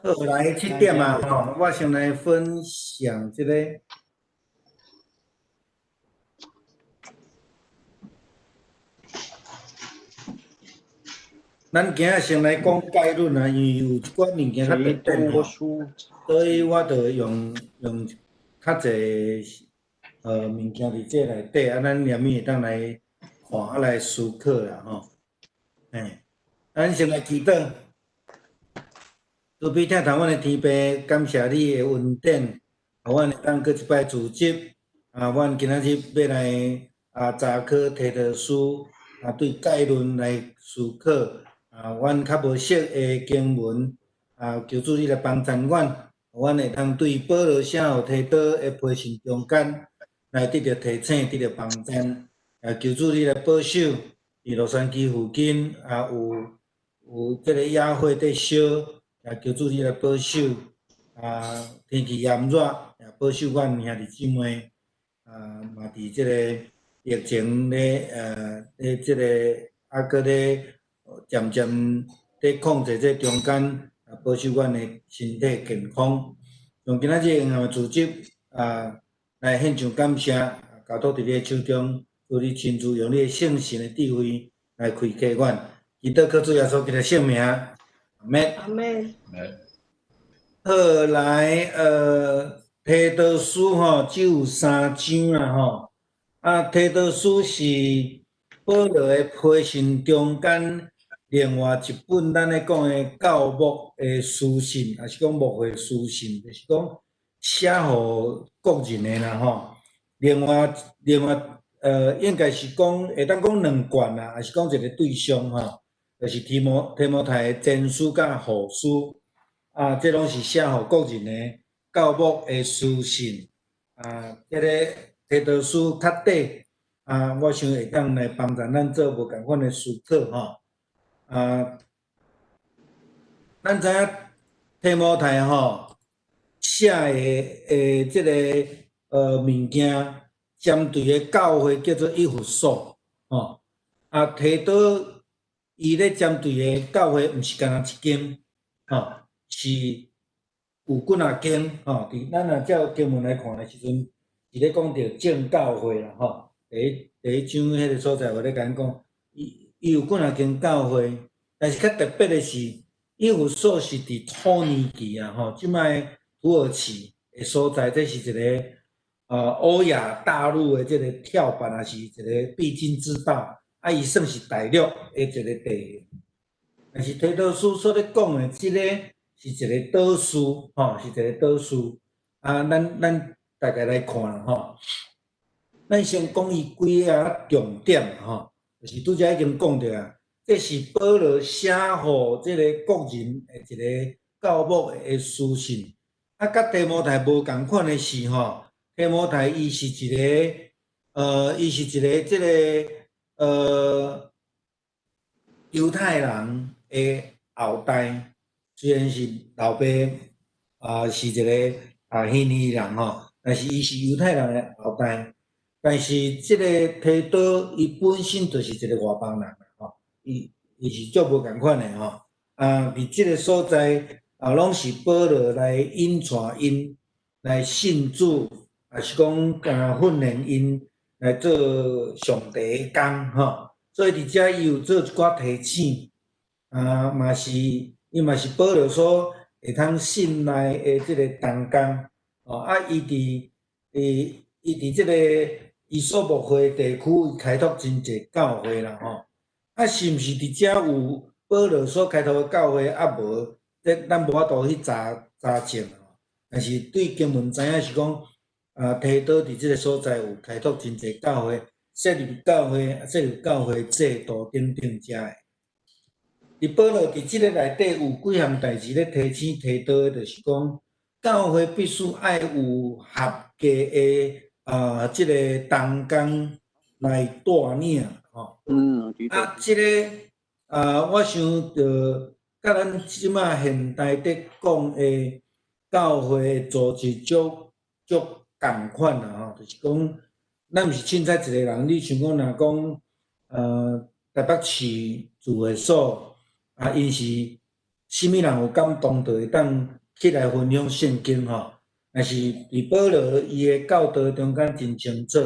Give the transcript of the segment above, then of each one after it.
好，来7点啊，吼，我先来分享这个。咱今仔先来讲概论啊，因为有一寡物件较特别吼，所以我就用较侪物件伫这内底啊，咱念伊会当来看啊来思考啦吼。咱先来祈祷。主悲疼痛阮的天父，感谢你的恩典，阮会当搁一摆自执。阮今仔日要来查考提陀书对概论来思考。阮较无熟的经文，求主你来帮助阮，阮会当对保罗写互提多的批信中间来得到提醒，得到帮助。求主你来保守，伫洛杉矶附近有这个野火在烧。求主你来保守，天气炎热，也保守阮兄弟姊妹，嘛伫这个疫情咧，这个搁咧渐渐在控制这中间，保守阮的身体健康。用今仔日的自执，来献上感谢，交托伫你的手中，求你亲自用你的圣神的智慧来开启阮，祈祷靠主耶稣基督的圣名。阿门。好，来，提陀书吼，只有3章啦吼。提陀书是保罗的批信中间另外一本咱咧讲的教牧的书信，也是讲牧会书信，就是讲写互个人的啦吼。另外，应该是讲会当讲2卷啦，也是讲一个对象吼。就是提摩太的前书甲后书，这拢是写互个人的教牧的书信。这个提陀书较短，我想会当来帮助咱做无共款的思考吼。咱知影提摩太吼写的这个物件，针对的教会叫做以弗所吼。提多。伊咧针对的教会，毋是干那一间，是有几啊间，伫咱若照经文来看的时阵，是咧讲着正教会啦，第一章迄个所在，我咧甲咱讲，伊有几啊间教会，但是较特别的是，以弗所是伫土耳其啊，即摆土耳其的所在，这是一个欧亚大陆的这个跳板，也是一个必经之道。伊算是大陆的一个地，但是提陀书所咧讲的，即个是一个导师，是一个导师。咱大概来看啦，咱先讲伊几啊重点，就是拄则已经讲着啊，这是保罗写互即个个人的一个教牧的书信。甲提摩太无共款的是，提摩太伊是一个，即个。犹太人的后代，虽然是老爸是一个希尼人但是伊是犹太人的后代。但是即个提多伊本身就是一个外邦人伊是足无共款的伫即个所在拢是保罗来引传因来信主，也是讲训练因。来做上帝的工所以伫遮伊有做一寡提醒，伊嘛是保罗所会通信赖的即个同工伊伫即个伊所牧会地区开拓真济教会啦是毋是伫遮有保罗所开拓的教会无？这咱无法度去查证但是对经文知影是讲。提多伫即个所在有开拓真济教会，设立教会制度等遮的。伫保罗伫即个内底有几项代志咧提醒提多的，就是讲教会必须爱有合格的即个同工来带领即个我想着甲咱即马现代伫讲的教会组织足共款啦就是讲，咱毋是凊彩一个人，你想讲若讲台北市住的所因是什么人有感动，就会当起来分享圣经吼。但是伫保罗伊诶教导中间真清楚，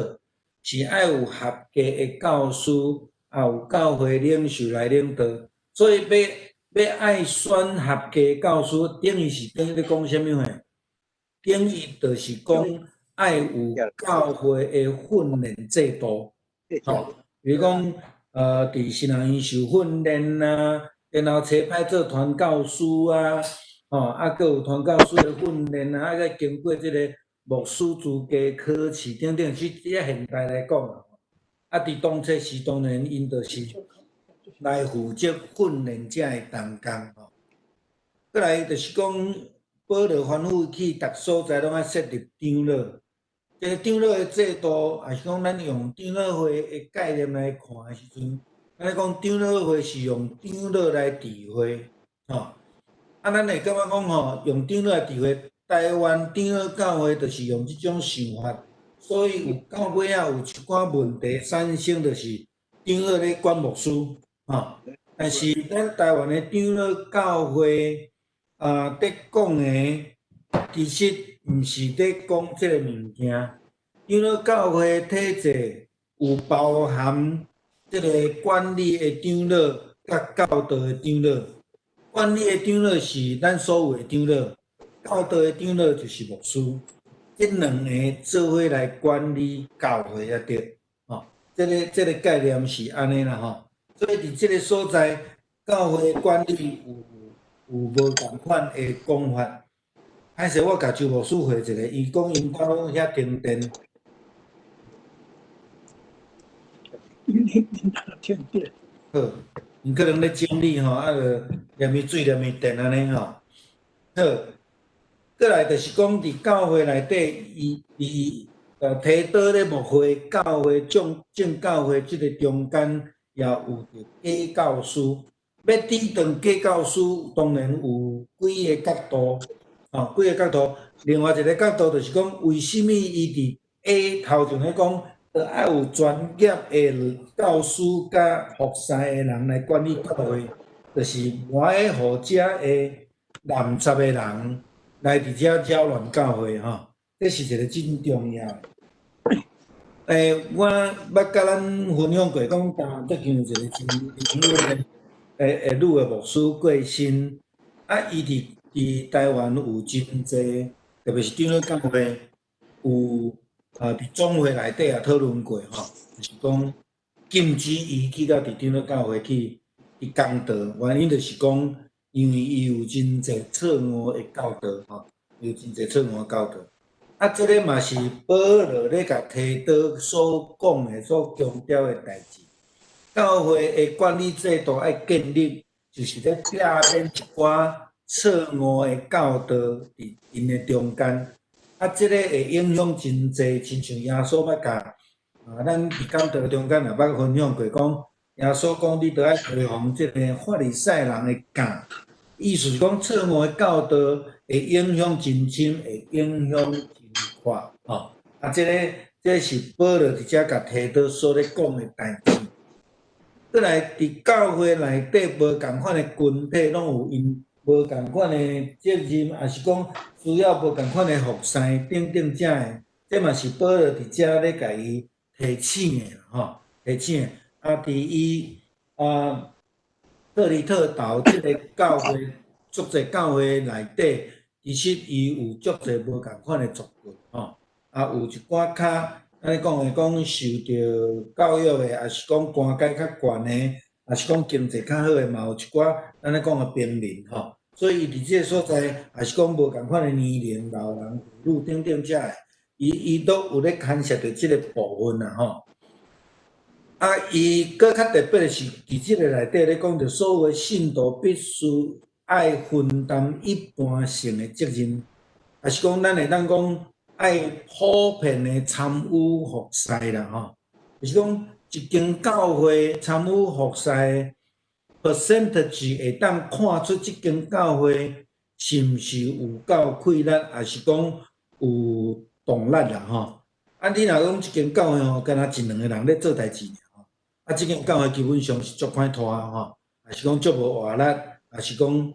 是爱有合格诶教师，也有教会领袖来领导。所以要爱选合格教师，等于咧讲啥物诶？等于就是讲爱有教会诶训练制度，吼，比如讲伫新人院受训练啊，然后找派做传教师啊，吼，啊，佫有传教师诶训练啊，啊，再经过即个牧师资格考试等等，即现代来讲啊，啊，伫当初时当然因就是来负责训练者诶同工吼。过来就是讲，保罗反复去逐所在拢爱设立长老。这个长老的制度，也是讲咱用长老会的概念来看的时阵，咱讲长老会是用长老来治会，吼。啊，咱会感觉讲吼，用长老来治会，台湾长老教会就是用即种想法，所以有到尾啊有一寡问题产生，就是长老咧管牧师，吼。但是咱台湾的长老教会。伫讲诶，其实毋是伫讲即个物件。长老教会体制有包含即个管理诶长老甲教导诶长老。管理诶长老是咱所有诶长老，教导诶长老就是牧师。即两个做伙来管理教会才对。吼，即个概念是安尼啦吼。所以伫即个所在，教会管理有无共款的讲法。歹势，我甲周牧师回一个，伊讲因兜遐停电。停电。好，因可能咧整理吼，啊，着连伊水连伊电安尼吼。好，过来就是讲伫教会内底，伊提倒咧牧会、教会正教会即个中间，也有着假教师。要指断假教师，当然有几个角度，吼，几个角度。另外一个角度就是讲，为什么伊伫头前咧讲，着爱有专业的教师甲服侍的人来管理教会，就是无爱互遮的滥杂的人来伫遮扰乱教会吼，这是一个真重要。我捌甲咱分享过，讲最近有一个真灵的女的牧师过身，啊，伊伫台湾有真侪，特别是长老教会有伫总会内底也讨论过吼，就是讲禁止伊去到伫长老教会去讲道，原因就是讲，因为伊有真侪错误的教导吼，有真侪错误的教导。啊，这个嘛是保罗咧甲提倒所讲的、所强调的代志。教会的管理制度爱建立，就是咧避免一寡错误的教导伫因的中间。啊，这个会影响真济，亲像耶稣捌甲咱伫讲道中间也捌分享过，讲耶稣讲你着爱提防即个法利赛人的教，意思是讲错误的教导会影响真深，会影响真快吼。啊，这是保罗伫遮甲提到所咧讲的代志。过来伫教会内底无共款的群体，拢有因无共款的责任，也是讲需要无共款的服侍等等遮的，这嘛是保罗伫遮咧甲伊提醒的吼，提醒的。啊，伫伊特里特岛即个教会，足侪教会内底，其实伊有足侪无共款的族群吼，啊，有一寡较。安尼讲受到教育的，也是讲官阶较悬的，也是讲经济较好的，嘛有一寡安尼讲的平民吼。所以伫即个所在，也是讲无共款的年龄、老人、妇女等等遮的，伊都有咧牵涉到即个部分啦吼。啊，伊搁较特别的是，伫即个内底咧讲着，所有的信徒必须爱分担一般性的责任，也是讲咱会当讲。爱普遍的参与服侍啦，吼，就是讲一间教会参与服侍 percentage 会当看出即间教会是毋是有够气力，还是讲有动力啦，吼。啊，你若讲一间教会吼，敢若一两个人咧做代志吼，啊，即间教会基本上是足歹拖吼，还是讲足无活力，还是讲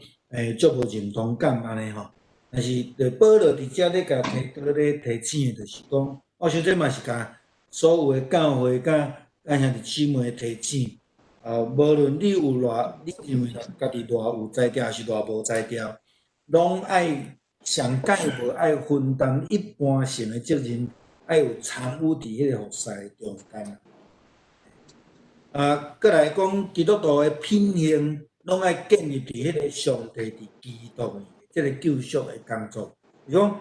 足无认同感安尼吼。但是着保罗伫遮咧甲提多咧提醒的，就是讲，我想这嘛是甲所有的教会甲兄弟姊妹提醒。无论你有偌，你认为家己偌有才调，还是偌无才调，拢爱上界无爱分担一般性的责任，爱有参与伫迄个服侍的中间。过来讲，基督徒的品行，拢爱建立伫迄个上帝伫基督的即个救赎的工作。是讲，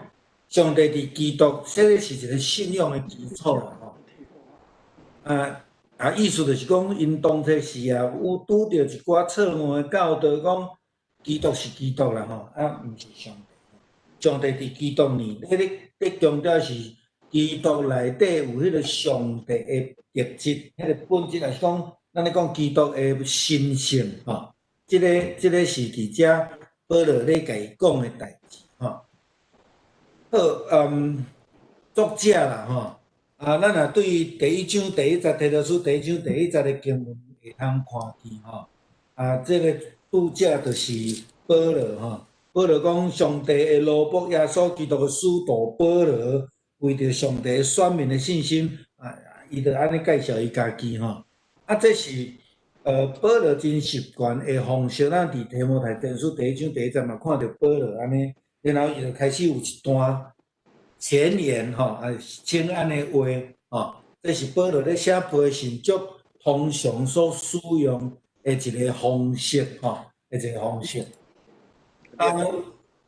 上帝伫基督，这个是一个信仰的基础啦吼。意思就是讲，因当初是有拄着一寡错误的教导，讲基督是基督啦吼，毋是上帝。上帝伫基督里，咧强调是基督内底有迄个上帝的特质，迄个本质，也是讲，咱咧讲基督的神性吼。即个是伫遮保罗咧甲伊讲的代志吼。好，作者啦吼。咱若对第一章第一节提到书第一章第一节的经文会通看见吼。这个拄则就是保罗吼。保罗讲，上帝的奴仆耶稣基督的使徒保罗，为着上帝的选民的信心，伊就安尼介绍伊家己吼。这是保罗真习惯的方式。咱伫提摩太前书第一章第一节嘛，看到保罗安尼，然后伊就开始有一段前言吼，请安的话吼，这是保罗咧写批信足通常所使用的一个方式吼，一个方式。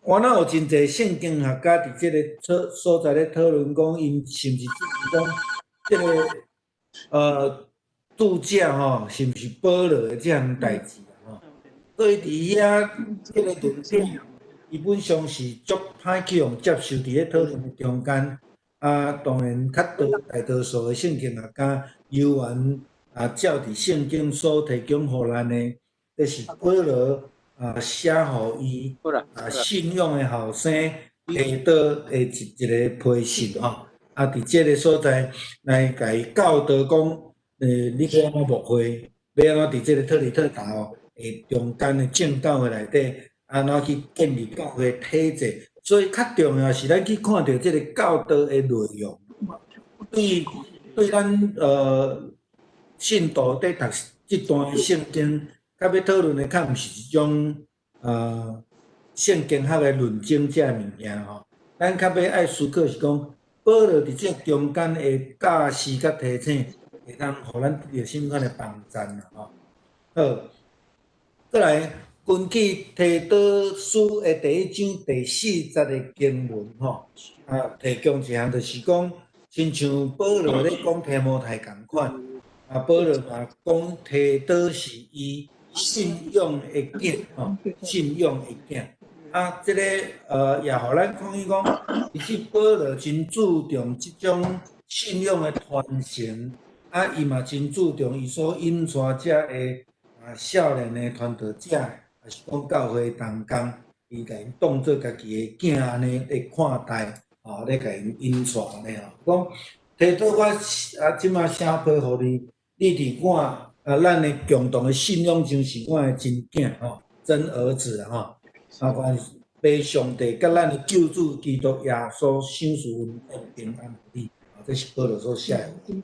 我若有真侪圣经学家伫即个所在咧讨论讲，因是毋是指讲即个度假吼，是毋是保罗的这样代志吼？所以伫遐即个论点，基本上是足歹去互接受伫咧讨论的中间。当然，大多数的圣经学家犹原照伫圣经所提供互咱的，这是保罗写互伊信仰的后生提多的一个批信吼。伫这个所在来甲伊教导讲，你要安怎牧会，要安怎伫这个特里特岛的中间的正教会内底，安怎去建立教会体制。所以较重要是咱去看到这个教导的内容，对咱信徒在读这段圣经，较要讨论的较毋是一种圣经学的论证这物件吼。咱较要爱思考是讲，保罗伫这中间的教示甲提醒，会当互咱得到什么款的帮助啦吼。好，再来。根据提多书的第一章第4节的经文吼，提供一项就是讲，亲像保罗咧讲提摩太共款，保罗嘛讲提多是伊信仰的囝吼，信仰的囝。这个也互咱看见讲，其实保罗真注重即种信仰的传承，伊嘛真注重伊所引带者的少年的传道者。也是讲教会同工，伊甲因当做家己的囝安尼咧看待，咧甲因引带安尼讲提多我即马写批互你，你伫看咱的共同的信仰就是我的真囝真儿子愿被上帝甲咱的救主基督耶稣赏赐恩典平安互你，这是保罗所写的。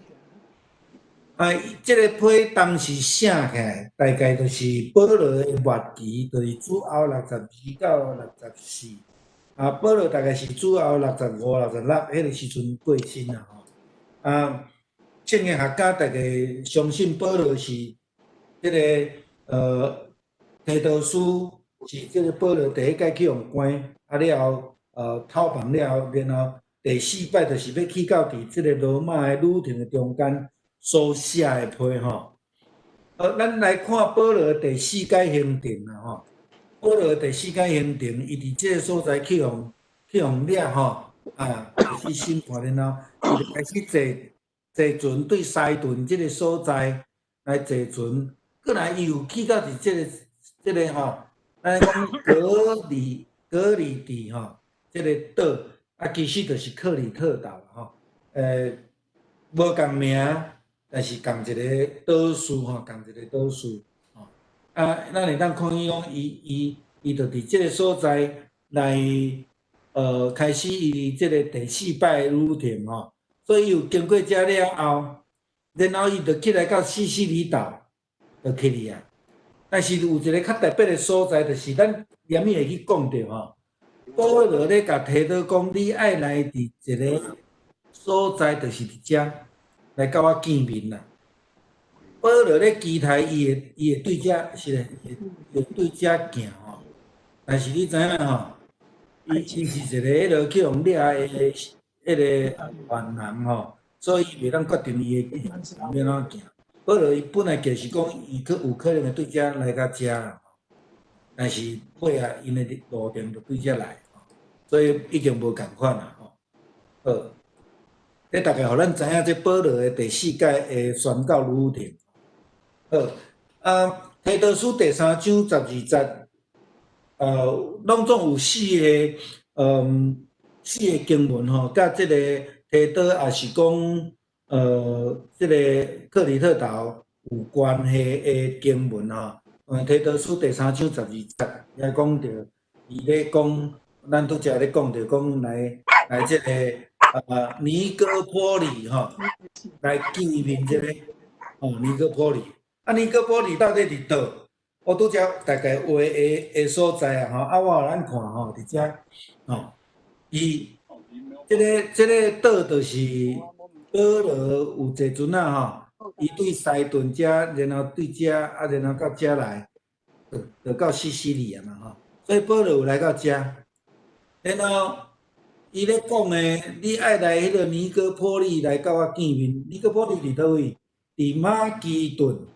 这个批当时写起来，大概就是保罗的末期，就是主后62到64。保罗大概是主后65、66迄个时阵过身啦吼。圣经学家大概相信保罗是这个提多书是这个保罗第一届去用关，了后讨房了后，然后第4摆就是要去到伫这个罗马的旅程的中间。所写的批吼，咱来看保罗第4届行程啦吼。保罗第4届行程，伊伫这个所在去互掠吼，去审判，然后伊就开始坐船对西顿这个所在来坐船，过来伊有去到伫这个吼，咱讲格里迪吼，这个岛其实就是克里特岛啦吼，无共名。但是共一个岛屿吼，共一个岛屿吼。咱会当看见讲，伊伊就伫即个所在来开始伊即个第4摆旅程吼，所以有经过遮了后，然后伊就起来到西西里岛就去哩啊。但是有一个较特别的所在，就是咱连伊会去讲着吼，保罗咧甲提到讲，你爱来伫一个所在，就是伫遮来甲我见面啦。保罗咧期待伊会对遮是会对遮行吼，但是你知影吼，伊是一个迄落去用掠的迄个犯人吼，所以伊袂当决定伊的要怎行。保罗伊本来就是讲伊有可能会对遮来到遮啦，但是配合因的路程就对遮来，所以已经无共款啦吼。好，这大概互咱知影这保罗的第4届的宣教旅程。好，提多书第3章12节，拢总有4个4个经文吼，甲即个提多也是讲即个克里特岛有关系的经文吼。提多书第3章12节也讲着，伊咧讲，咱拄则咧讲着讲来即个尼哥波利吼，来见面即个尼哥波利。尼哥波利到底伫倒？我拄则大概画的所在啊，我互咱看吼，伫遮伊即个岛就是保罗有坐船啊伊对西顿遮，然后对遮然后到遮来，就到西西里啊嘛所以保罗有来到遮，然后伊咧讲的，你爱来迄个尼哥波利来甲我见面。尼哥波利伫倒位？伫马其顿。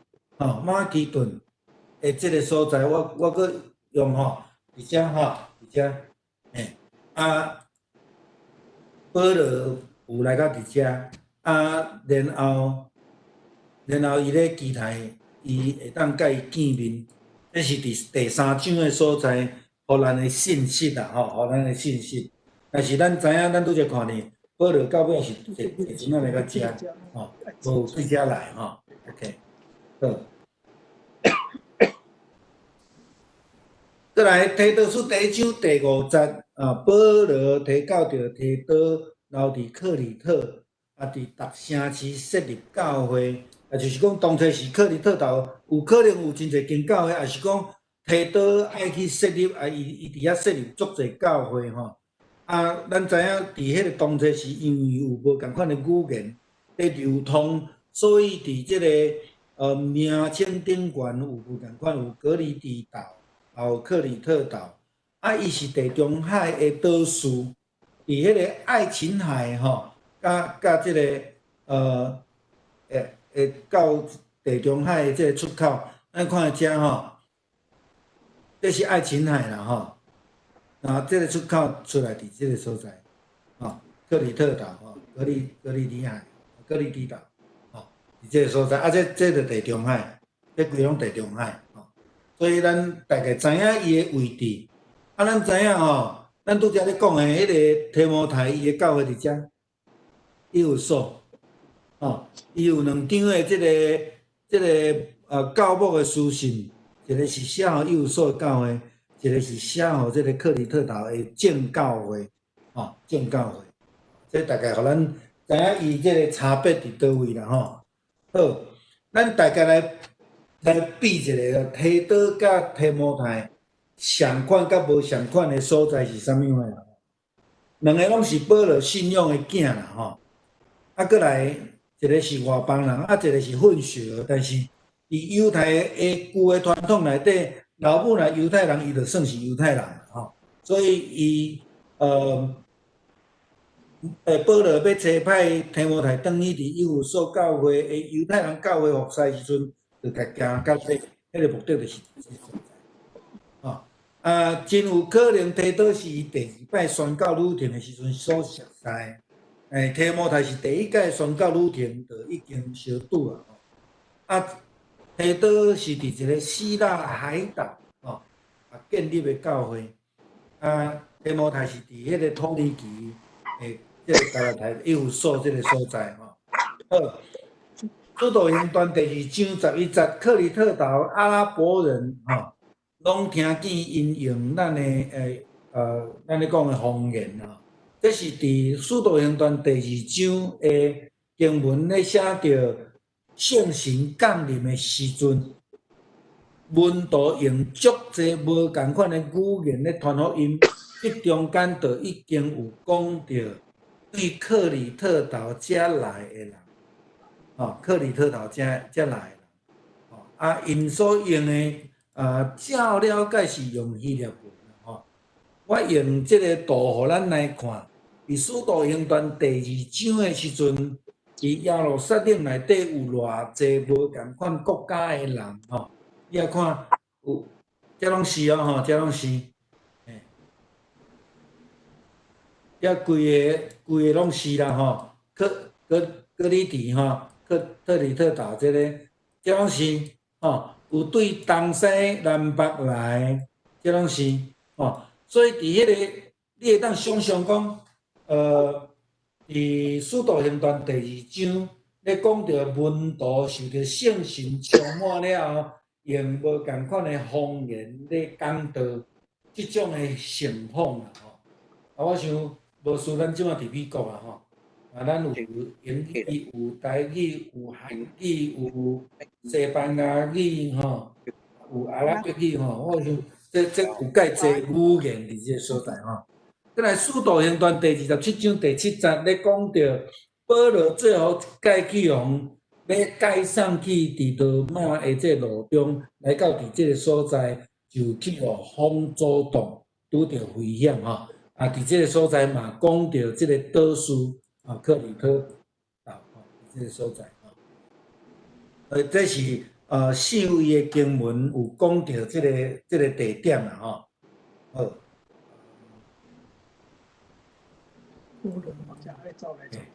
马其顿的即个所在，我阁用伫遮伫遮，保罗有来到伫遮，然后伊咧期待伊会当甲伊见面，这是第3章的所在，互咱的信息啦互咱的信息。但是咱知影，咱拄则看呢，保罗到尾是坐船来到遮，无对遮来OK， 好。再来，提多书第1章第5节保罗提到着提多留伫克里特，伫逐城市设立教会，就是讲当初是克里特岛有可能有真侪间教会，也是讲提多爱去设立伊伫遐设立足侪教会咱知影伫迄个当初是因为有无共款的语言在流通，所以伫即个名称顶悬有无共款，有格里迪岛。有克里特岛，伊是地中海的岛屿，伫迄个爱琴海甲即个到地中海的即个出口，咱看遮这是爱琴海啦然后这个出口出来伫即个所在克里特岛格里迪海、格里迪岛伫即个所在，这就地中海，这规拢地中海。所以咱大概知影伊的位置，咱知影咱拄则咧讲的迄个提摩太，伊的教会伫遮，伊有所，伊有2张的即个教牧的书信，一个是写予以有所教会，一个是写予即个克里特岛的正教会，正教会，这大概互咱知影伊即个差别伫倒位啦好，咱大概来比一个提多甲提摩太相款甲无相款的所在是啥物货？两个拢是保罗信仰的囝啦过来一个是外邦人，一个是混血，但是伫犹太的旧的传统内底，老母若犹太人，伊就算是犹太人所以伊保罗要差派提摩太转去伫以弗所教会的犹太人教会服侍时阵。就甲行到迄个目的就是真有可能提多是伊第2摆宣教旅程的时阵所熟悉提摩太是第1届宣教旅程就已经相拄啊。提多是伫一个希腊海岛建立的教会提摩太是伫迄个土耳其的即个加拉太以弗所即个所在好。使徒行传第2章11节，克里特岛阿拉伯人拢听见因用咱的咱咧讲的方言啊。这是伫《使徒行传》第2章的经文咧写着圣神降临的时阵，门徒用足侪无共款的语言咧传福音，这中间就已经有讲着对克里特岛遮来的人，克里特岛遮来的人，因所用的照了解是用希腊文我用这个图互咱来看，伫《使徒行传》第2章的时阵，伫耶路撒冷内底有偌济无共款国家的人你啊看有，这拢是这拢是，这规个拢是啦哥里迪特里特岛这拢是有对东西南北来，这拢是所以伫迄个你会当想象讲，伫《使徒行传》第2章咧讲到门徒受到圣神充满了后，用无共款的方言咧讲道，即种的情况啦我想无输咱即马伫美国咱有英语、有台语、有韩语、有西班牙语有阿拉伯语我想这有介济语言伫即个所在再来《使徒行传》第27章第7节咧讲到，保罗最后介去往要解送去伫罗马的这路中，来到伫即个所在，就去互风阻挡，拄着危险伫即个所在嘛，讲到即个岛屿克里特岛即个所在这是四位的经文有讲到即个地点啦好。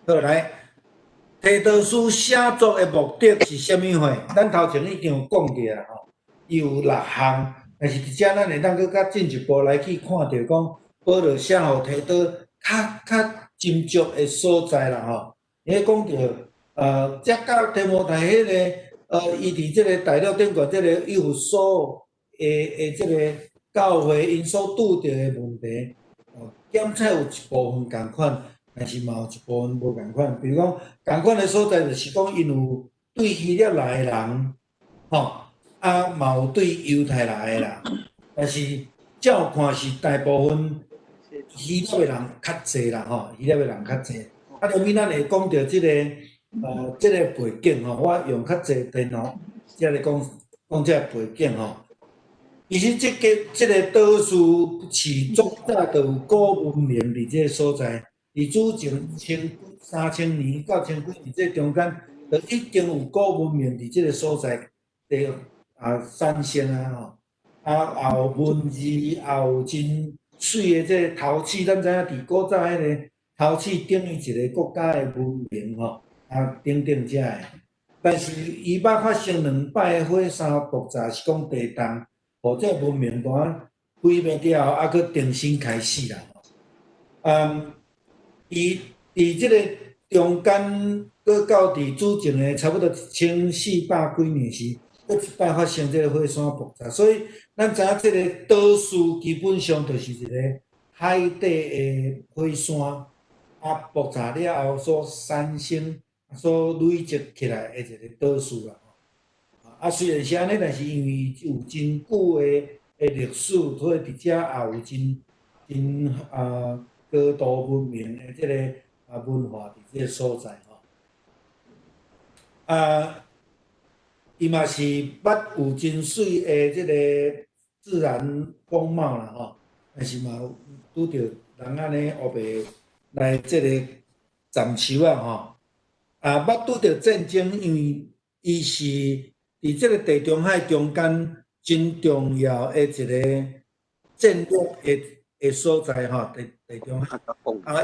好来，提多书写作的目的是虾米货？咱头前已经有讲过啦伊有6项，但是伫遮咱会当搁较进一步来去看到讲，保罗写互提多较斟酌的所在啦伊咧讲到接到提摩太迄个伊伫即个大陆顶悬即个以弗所的即个教会因所拄着的问题。检测有一部分共款，但是嘛有一部分无共款。比如讲，共款的所在就是讲，因有对希腊来的人，嘛有对犹太来的人，但是照看是大部分希腊的人较济啦，希腊的人较济。后面咱会讲到即个即个背景我用较济电脑才来讲这个背景其实即个岛屿是足早就有古文明伫即个所在，伫主前3000年到1000几年这中间，就已经有古文明伫即个所在的产生也有文字，也有真水的这陶器，咱知影伫古早迄个陶器等于一个国家的文明等等遮的。但是伊捌发生2摆火山爆炸，是讲地动。互这文明端毁灭了后，佫重新开始啦。伫即个中间，佫到伫主前的差不多1400几年时，佫一摆发生这个火山爆炸，所以咱知影这个岛屿基本上就是一个海底的火山爆炸了后所产生、所累积起来的一个岛屿啦。虽然是安尼，但是因为有真久的历史，所以伫遮也有真高度文明的即个文化伫即个所在伊嘛是捌有真水的即个自然风貌啦但是嘛拄着人安尼黑白来即个斩首捌拄着战争，因为伊是。伫即个地中海中间真重要的一个战略的所在地中海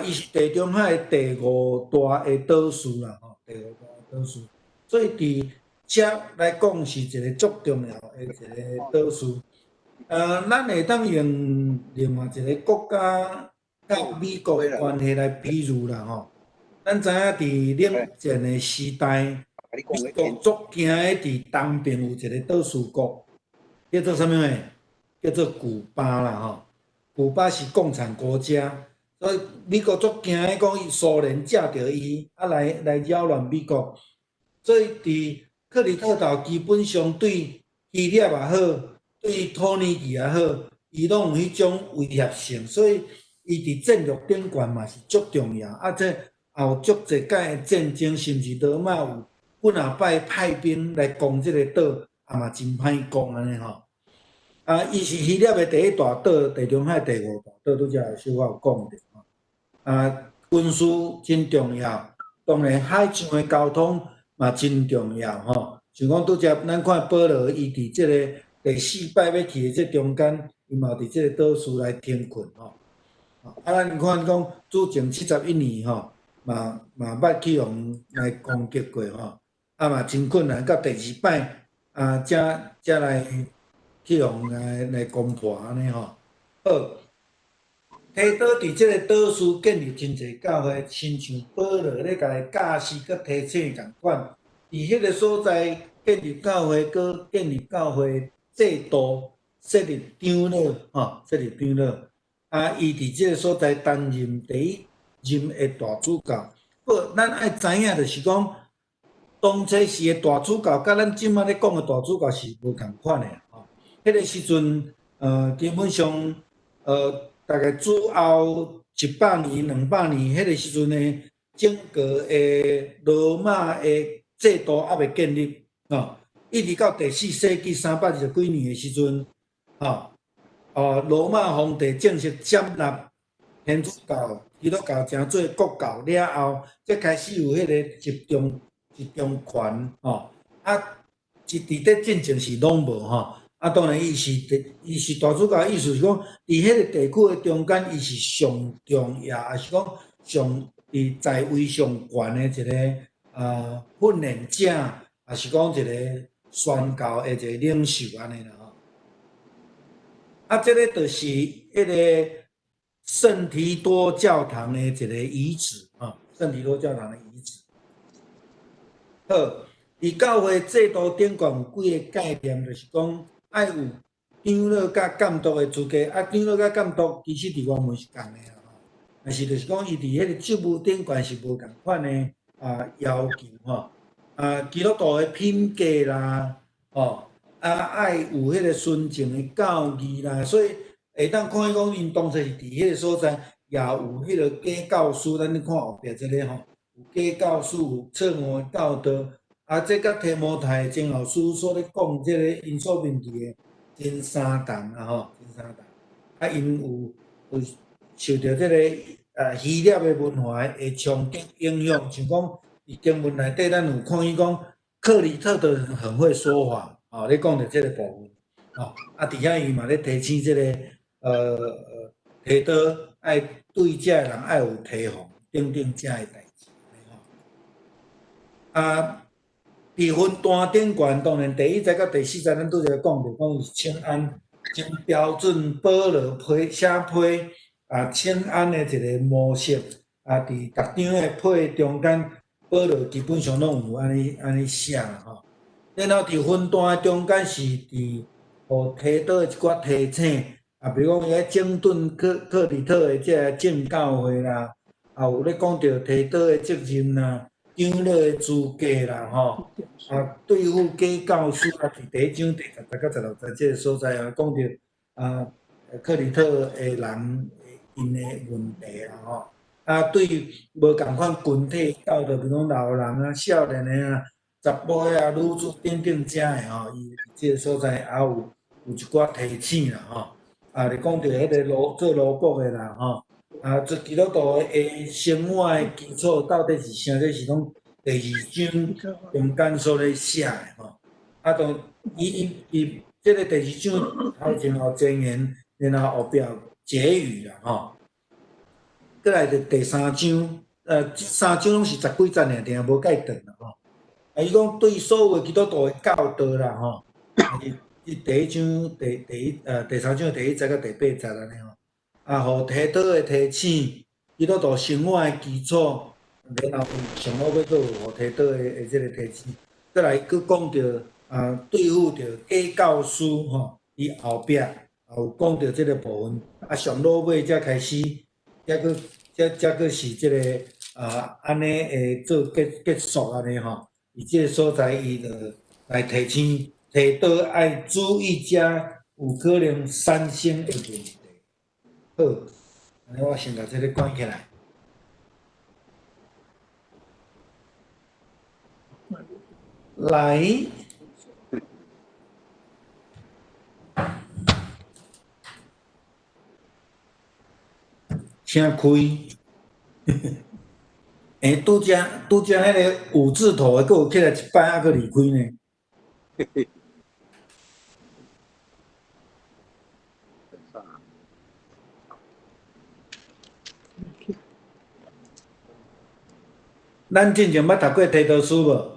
伊是地中海第5大的岛屿啦第5大的岛屿，所以伫遮来讲是一个足重要的一个岛屿。咱会当用另外一个国家甲美国的关系来比喻啦咱知影伫冷战的时代。美国足惊的伫东边有一个岛屿国，叫做啥物诶？叫做古巴啦吼。古巴是共产国家，所以美国足惊的讲，苏联借着伊来扰乱美国，所以伫克里特岛基本上对希腊也好，对土耳其也好，伊拢有迄种威胁性，所以伊伫战略顶悬嘛是足重要。这后足侪届的战争，甚至罗马有几若摆派兵来攻即个岛，也嘛真歹攻安尼吼。伊是希腊的第一大岛，地中海第5大岛，拄则小可有讲着吼。军事真重要，当然海上的交通嘛真重要吼。像讲拄则咱看保罗，伊伫即个第4摆要去的即中间，伊嘛伫即个岛屿来停困吼。咱看讲主前71年吼，嘛捌去互来攻击过吼，嘛真困难，到第2摆才来去互来攻破安尼吼。好，提岛伫即个岛屿建立真侪教会，亲像保罗咧甲伊教示佮提醒共款，伫迄个所在建立教会，佮建立教会制度，设立长老吼，设立长老。伊伫即个所在担任第1任的大主教。好，咱爱知影就是讲，当初时的大主教，甲咱即摆咧讲的大主教是无共款的吼。迄个时阵，基本上，大概主后100年、200年，迄个时阵的整个的罗马的制度还未建立吼，一直到第4世纪320几年的时阵，吼。罗马皇帝正式接纳天主教、基督教成做国教了后，才开始有迄个集中权吼。伫伫进前是拢无吼。当然伊是大主教，意思是讲，伫迄个地区的中间，伊是上重要，也是讲上伫在位上悬的一个训练者，也是讲一个宣教的一个领袖安尼啦。这个就是迄个圣提多教堂的一个遗址啊，圣提多教堂的遗址。好，伫教会制度顶悬有几个概念，就是讲爱有长老甲监督的资格。长老甲监督其实伫原文是共的啦，但是就是讲伊伫迄个职务顶悬是无共款的要求吼。基督徒的品格啦，吼。爱有迄个纯正的教义啦，所以会当看伊讲，因当初是伫迄个所在，也有迄个假教师，咱咧看后壁这个吼，有假教师，有错误的教导。这甲提摩太真老师所咧讲，这个因所面对的真相同啊吼，真相同。因有受到这个希腊的文化的冲击影响，像讲伫经文内底，咱有看伊讲克里特的人很会说谎。咧讲到即个部分，伫遐伊嘛咧提醒即个提到爱对遮人爱有提防，等等遮的代志，伫分段顶悬，当然第1节到第4节，咱拄则讲着讲是请安，真标准保罗批写批请安的一个模式，伫逐张的批中间，保罗基本上拢有安尼写吼。然后伫分段中间是伫互提到的一寡提醒，比如讲伊咧整顿克里特的即个正教会啦，有咧讲到提到的责任啦、长老的资格啦，吼，对付假教师伫第1章第10节到16节即个所在讲到克里特的人因的问题啦，吼，对无共款群体教导，比如讲老人少年的查甫的女子等等遮的吼，伊即个所在也有一寡提醒啦吼，你讲到迄个做萝卜的啦吼，做基督徒的生活的基础到底是啥？这是讲第2章中间所咧写的吼，当伊即个第2章头前后前言，然后后壁结语啦吼，再来就第3章，这3章拢是10几节尔，定无介长啦吼。伊讲对所有的基督徒的教导啦，吼，第1章第3章第1节到第8节安尼吼，互提到的提醒，基督徒生活的基础，然后上好要佫有互提到的即个提醒，再来佫讲到对付着假教师吼，伊后壁有讲到即个部分，啊上落尾才开始，才是即个安尼会做结束安尼吼。伊即个所在伊就来提醒倒爱注意遮有可能产生的问题。好，安尼我先甲即个关起来。来。请开。拄则迄个五字头的，佫有起来一摆，佫离开呢。咱之前捌读过提多书无？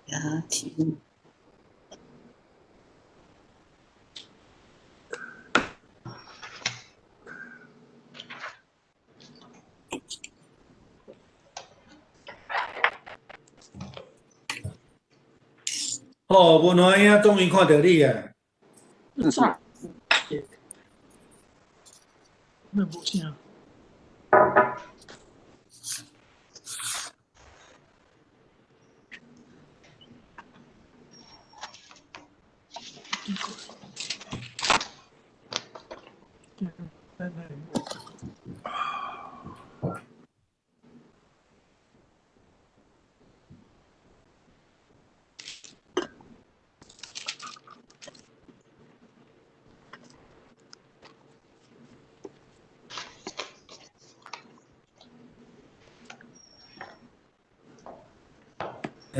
家庭。哦，文华兄终于看到你啊！啥？那无啥。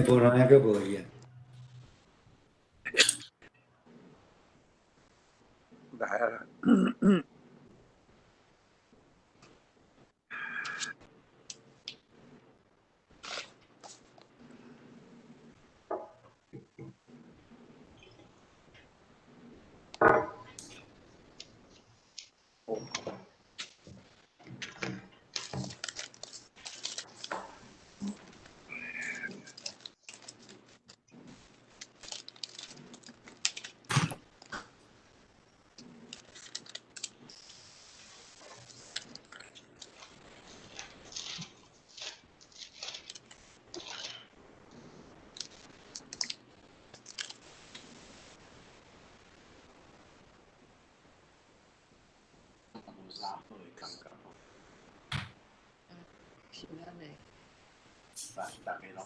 无人还佫无去啊？来了。是安尼。大家拢。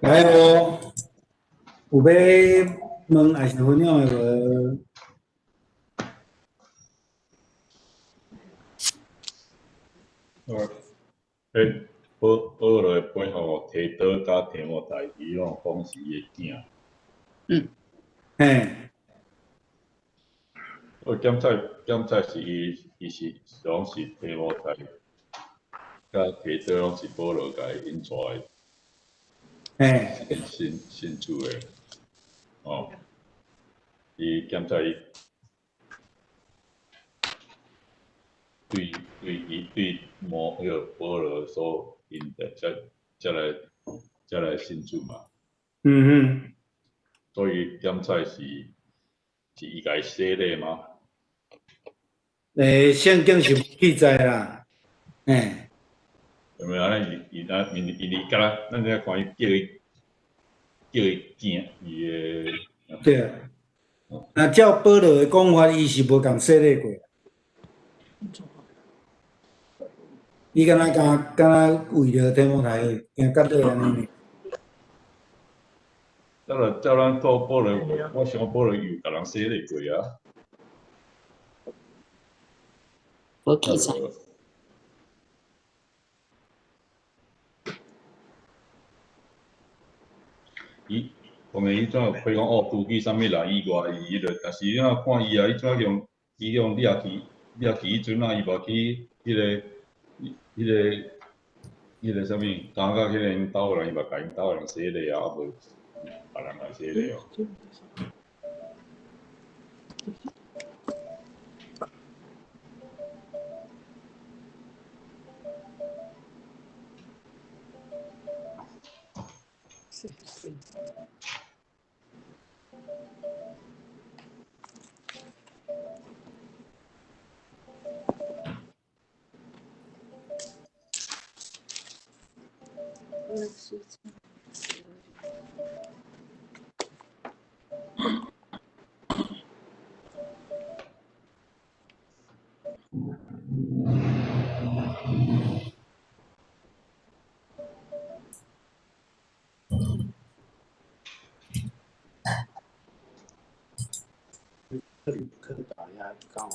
来哦，有要问还是分享的无？保罗的背后提刀甲提摩太，伊拢讲是伊的囝。嘿。检测是伊是拢是提摩太，甲提刀拢是保罗甲伊引出的。嘿。新主的，哦，伊检测伊对某迄个保罗所引的，才来信主嘛。所以检测是伊家写的吗？圣经是无记载啦。嘿。有没有安尼？伊敢若咱在看伊叫伊囝伊的。对啊。那照保罗的讲法，伊是无共洗礼过。伊敢若为着提摩太行到底安尼。照咱做保罗，我想保罗有甲人洗礼过啊。无记载。当然，伊怎有可以讲哦？除去啥物人以外，伊就，但是你若看伊啊，伊怎用你也去迄阵啊，伊无去迄个迄个啥物，感觉迄个因兜人伊嘛甲因兜人洗礼啊，无别人来洗礼哦。科岛呀，高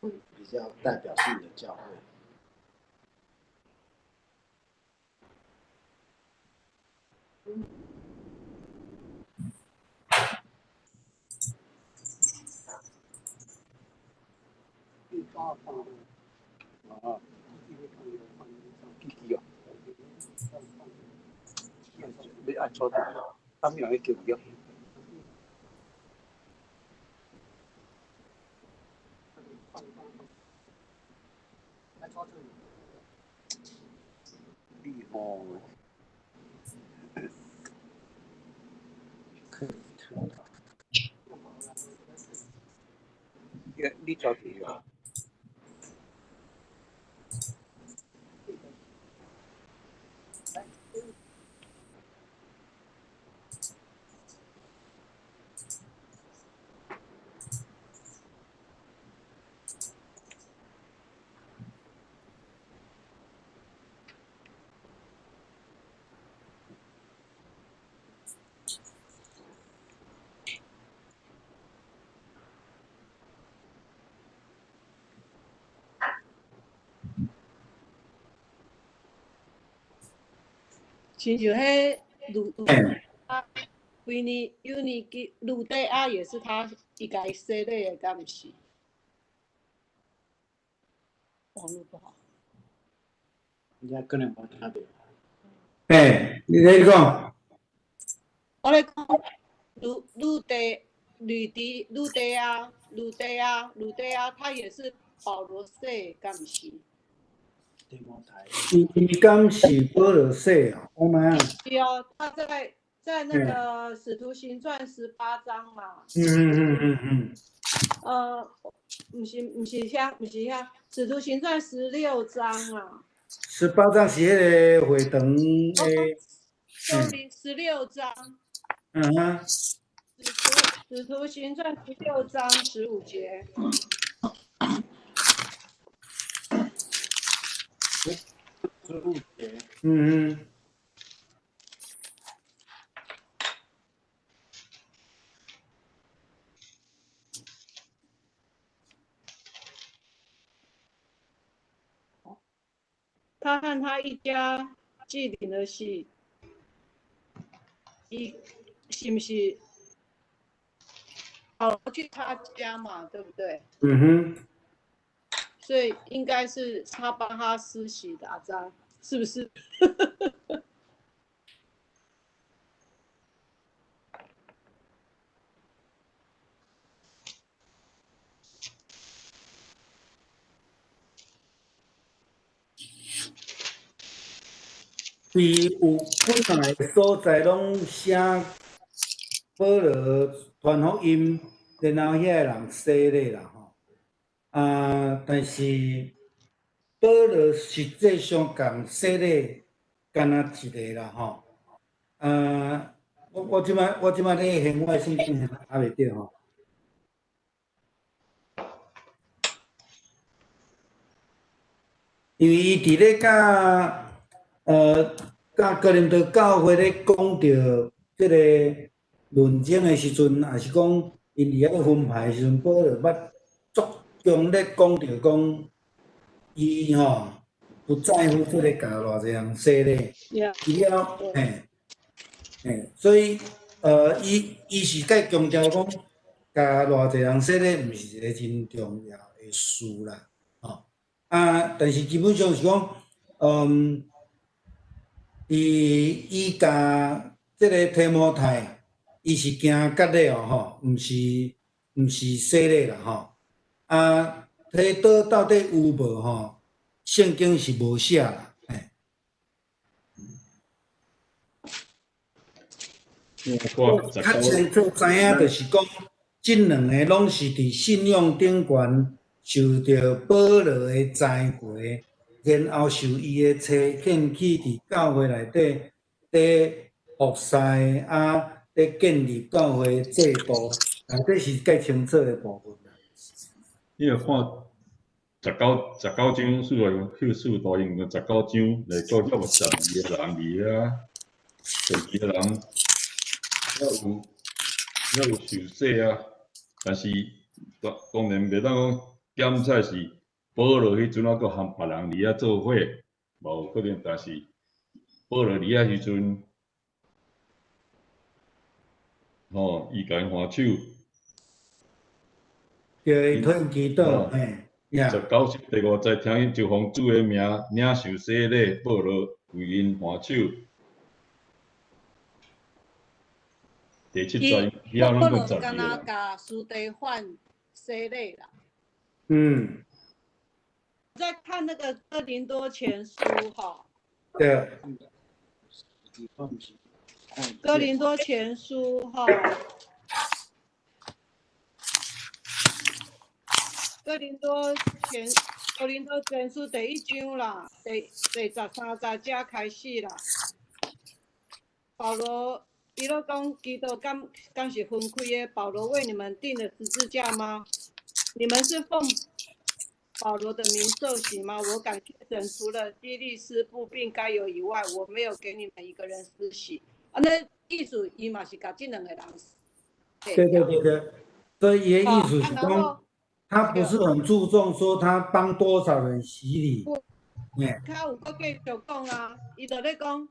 比较代表性的教会。哦，弟弟哦，你按错的，他们两个叫不要。绿哦，你找谁啊？亲像迄鲁啊，规年有年纪鲁地亚也是他伊家洗礼的，敢毋是？网络不好。人家可能无听到。嘿，你讲，我咧讲鲁地亚，他也是保罗洗的，敢毋是？地摩台。伊敢是保罗说哦，我们对哦，他在那个《使徒行传》18章嘛。不是遐，《使徒行传》16章啊。18章是迄个会堂诶。16章。使徒行传16章15节。15节。他和他一家祭领的是，是不是保罗去他家嘛？对不对？所以应该是他帮他施洗的阿扎，是不是？伊有几项个所在拢写保罗传福音，然后遐个人洗礼啦吼。但是保罗实际上共洗礼干那一个啦吼。我即摆咧现我圣经还袂着吼。因为伊伫咧甲哥林多教会咧讲到即个论证的时阵，也是讲因伫遐咧分派的时阵，保罗捌足强烈讲到讲，伊吼不在乎即个甲偌济人洗礼，除了所以伊是介强调讲，甲偌济人洗礼，毋是一个真重要的的事啦，吼、但是基本上是讲，伊甲即个提摩太，伊是行割礼哦，吼，毋是洗礼啦，吼。迄到底有无吼？圣经是无写啦，嘿。较清楚知影，就是讲，即两个拢是伫信仰顶悬受到保罗的栽培，然后受伊的差遣去伫教会内底，伫服侍伫建立教会制度，这是介清楚的部分啦。你要看19章数个叙述大用19章来到了12个人去啊，12个人还有受洗啊，但是当然袂当讲检测是保罗迄阵啊，佮含别人伫遐做伙，无可能。但是保罗伫遐时阵，伊甲因还手。叫伊吞祈祷，嘿，呀。19节第5节，听因就奉主的名领受洗礼，保罗为因还手。第7节以后拢讲敢若12个。甲斯蒂范洗礼啦。在看那个哥林多前书哈。对。哥林多前书哈。哥林多前书第1章啦，第13节开始啦。保罗伊咧讲基督敢是分开的？保罗为你们定了十字架吗？你们是奉保罗的名受洗吗？我感谢神，除了基利斯不并该有以外，我没有给你们一个人施洗。那意思伊嘛是甲这两个人。对，所以伊的意思是讲。他不是很注重说他帮多少人洗礼，他有个继续讲啊，伊就咧讲，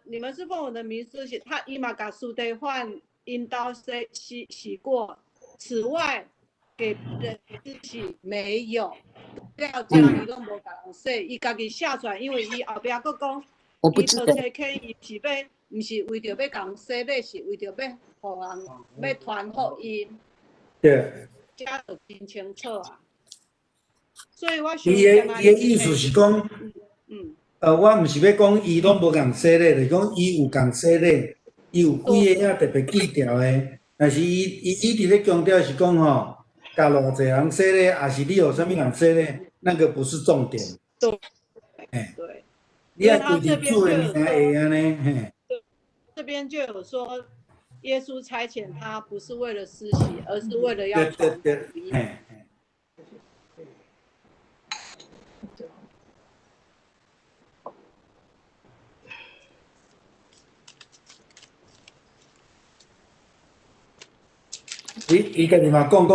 你们是奉我的名施洗，伊嘛甲斯蒂范因刀洗过，此外给人施洗没有，了这伊拢无甲人洗，伊家己写出来，因为伊后壁佫讲，伊做车客，伊是要，毋是为着要甲人洗礼，是为着要互人要传福音。对。写得真清楚啊，所以我想伊的意思是讲，我毋是要讲伊拢无共洗礼，就是讲伊有共洗礼，伊有几个特别记条的，但是伊直咧强调是讲吼，甲偌济人洗礼，还是你有啥物人洗礼，那个不是重点。对，你要规定主的名会安尼，嘿。这边就有说。耶稣差遣他不是为了施洗，而是为了要传福音。伊家己嘛讲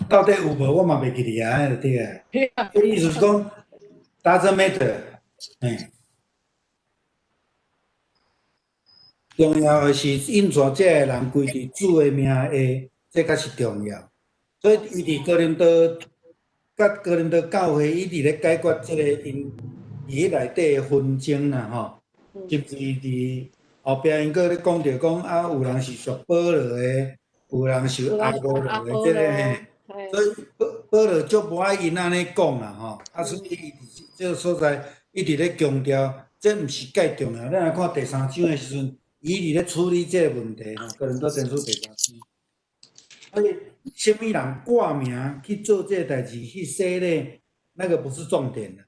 到底有无，我嘛袂记哩啊，安尼就对啊。迄意思是讲 ，doesn't matter，重要的是因怎这个人归伫主的名下，这才是重要。所以伊伫哥林多教会，伊伫咧解决这个因伊内底的纷争啦，吼。甚至伫后壁因搁咧讲着讲有人是属保罗的，有人是阿波罗的，这个嘿。所以保罗足无爱因安尼讲啦，吼。所以伊这个所在一直咧强调，这毋是介重要。咱来看第3章的时阵。伊伫咧处理这个问题吼，哥林多前书第3章。所以，什么人挂名去做这个代志去洗礼，那个不是重点的。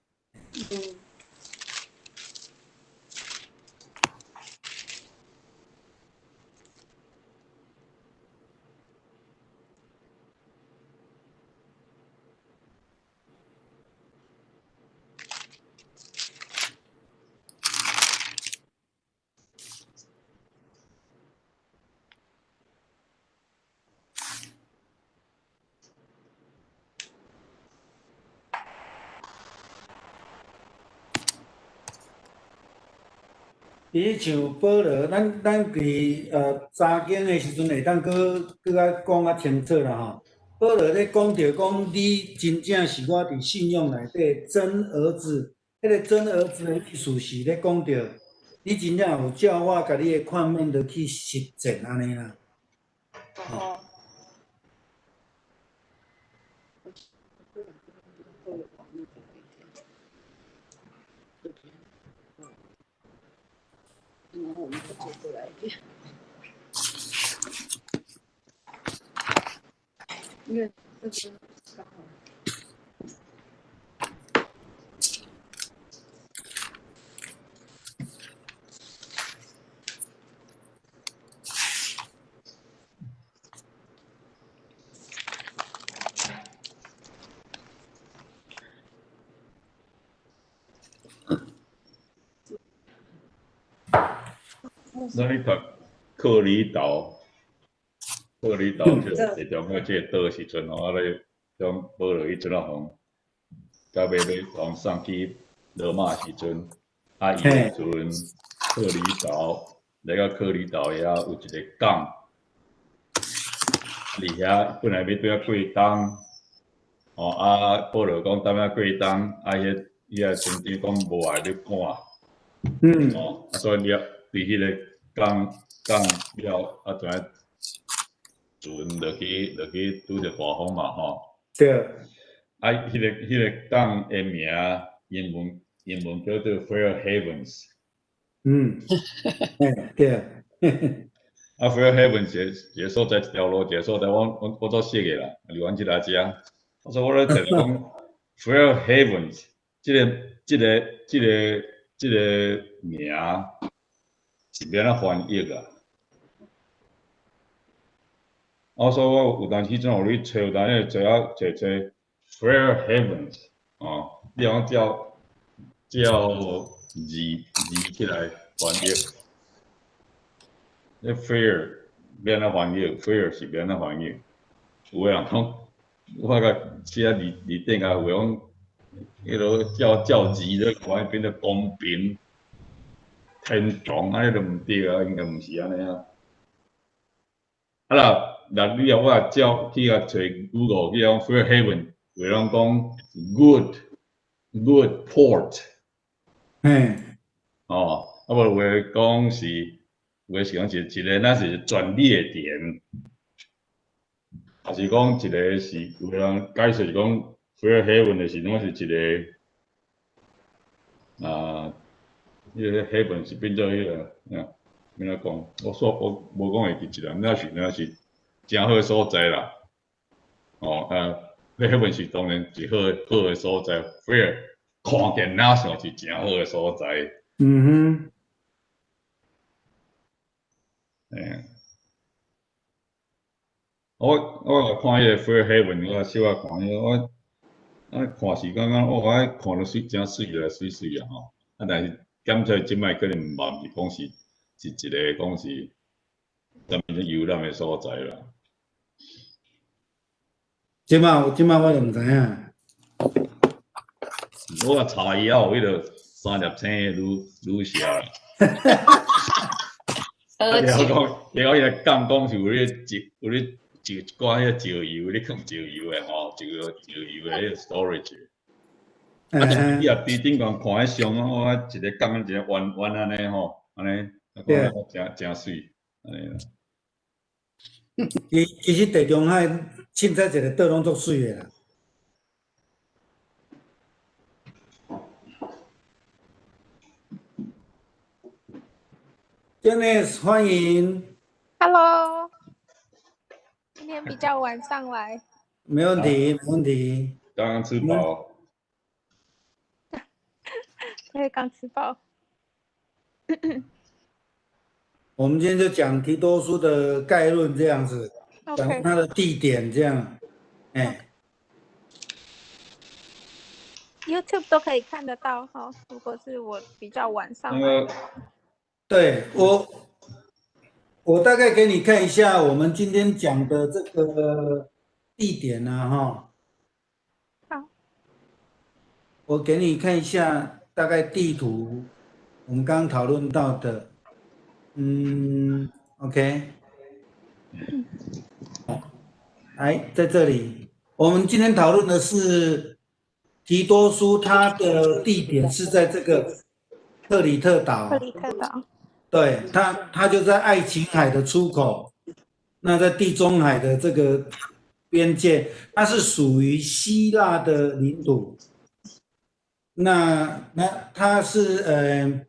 伊像保罗，咱伫查经的时阵会当搁较讲较清楚啦吼。保罗咧讲着讲，你真正是我伫信仰内底真儿子。迄个真儿子的意思是咧讲着，你真正有照我甲你的劝勉落去实践安尼啦。哦。然后我们就接过来一点。因为这个刚好。咱去读克里岛，克里岛就地中海这个岛时阵吼，咧将保罗伊阵啊红，到尾要往送去罗马时阵，伊时阵克里岛，来到克里岛遐有一个港，伫遐本来要对遐过冬，保罗讲踮遐过冬，遐船长讲无爱要赶，所以伫迄个港了，就船落去拄着大风嘛，对。迄个港的名英文叫做 Fair Havens。对。Fair Havens 一个所在一条路，一个所在我做写个啦，离阮即来遮。我说我咧定讲 Fair Havens， 即个名是免啊翻译啊。我说我有当时阵有咧找，有当时找Fair Havens， 你讲照字起来翻译，那 Fair 免啊翻译 ，Fair 是免啊翻译。有个人讲，我甲写字顶啊，有讲，迄落照字咧看变得公平、天堂，安尼都毋对啊，应该毋是安尼啊。啦，你啊，我照去找 Google 去讲 Fair Haven， 有人讲 good port， 无有讲是，有是讲是一个那是专列点，还是讲一个是有人解释是讲 Fair Haven 的是拢是一个迄个 Haven 是变做迄个免怎讲？我无讲会记一啦，那是真好所在啦。Haven 是当然是好的所在 ，Fair 看见哪像是真好的所在。我看迄个 Fair Haven， 我小可看迄个，我看时间看到水真水啦，水啊吼。但是检测即摆可能嘛，毋是讲是一个讲是咱们游览的所在啦。即摆我就毋知影。我查以后，迄个三粒星的女侠。然后迄个讲是有咧一寡迄石油，咧放石油的吼，石油的迄个 storage。你也伫顶端看迄相啊，一个港一个弯安尼吼，安尼，真水，安尼啦。其实地中海凊彩一个岛拢足水的啦。Janice， 欢迎。Hello， 今天比较晚上来。没问题，没问题。刚刚吃饱。对，刚吃饱。我们今天就讲提多书的概论这样子， 讲它的地点这样。YouTube 都可以看得到哈，如果是我比较晚上来的。对我大概给你看一下我们今天讲的这个地点啊哈。好。我给你看一下大概地图，我们刚刚讨论到的。OK。来，在这里，我们今天讨论的是提多书，它的地点是在这个克里特岛。克里特岛。对，它就在爱琴海的出口，那在地中海的这个边界，它是属于希腊的领土。那它是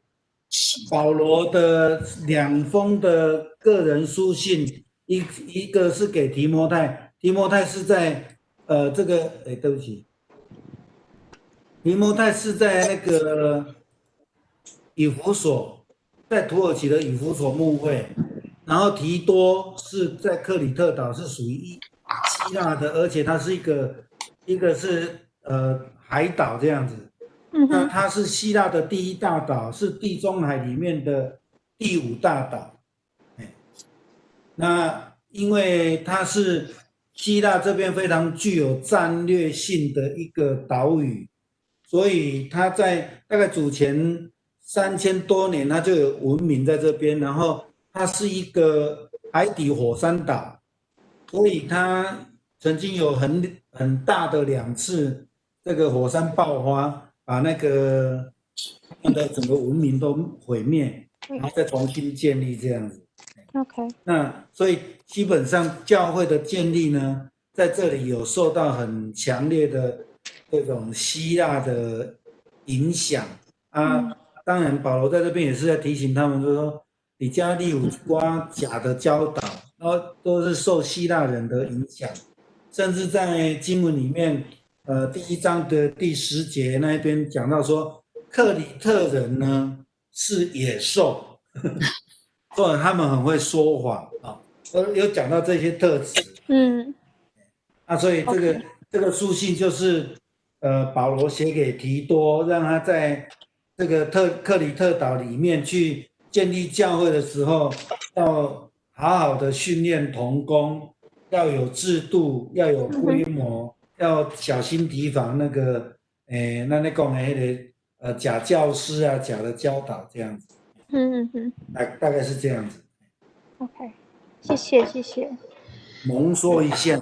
保罗的2封的个人书信，一个是给提摩太，提摩太是在这个对不起，提摩太是在那个以弗所，在土耳其的以弗所牧会，然后提多是在克里特岛，是属于希腊的，而且它是一个是海岛这样子。那它是希腊的第1大岛，是地中海里面的第5大岛。那因为它是希腊这边非常具有战略性的一个岛屿，所以它在大概主前3000多年，它就有文明在这边。然后它是一个海底火山岛，所以它曾经有很大的2次这个火山爆发。把那个他们的整个文明都毁灭，然后再重新建立这样子。OK。那所以基本上教会的建立呢，在这里有受到很强烈的这种希腊的影响啊。当然，保罗在这边也是在提醒他们，就是说，你加利有瓜假的教导，然后都是受希腊人的影响，甚至在经文里面。第1章的第10节那边讲到说，克里特人呢是野兽，或者他们很会说谎啊，有讲到这些特质。所以这个书信就是保罗写给提多，让他在这个克里特岛里面去建立教会的时候，要好好的训练同工，要有制度，要有规模。要小心提防那个，那讲的那个假教师啊，假的教导这样子。大概是这样子。OK， 谢谢。浓缩一下。